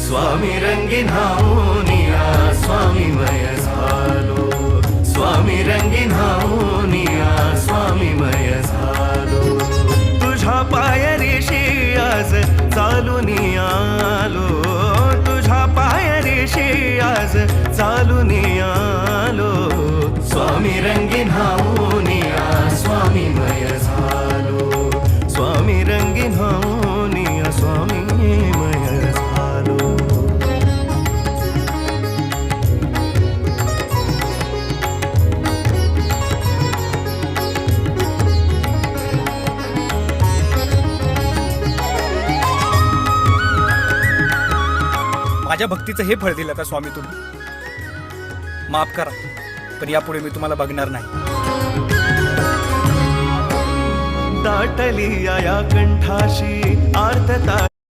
स्वामी रंगीन हाऊनिया स्वामीमय झालो, स्वामी रंगीन हाऊनिया स्वामीमय झालो. तुझ्या पायरीशी आज चालून आलो, तुझ्या पायरीशी आज चालून आलो. स्वामी रंगीन हाऊनिया स्वामीमय झालो, स्वामी रंगीन हाऊनिया स्वामीमय झालो. माझ्या भक्तीचं हे फळ दिलं का स्वामी तुम्ही? माफ करा, पण यापुढे मी तुम्हाला बघणार नाही. दाटली या कंठाशी आर्तता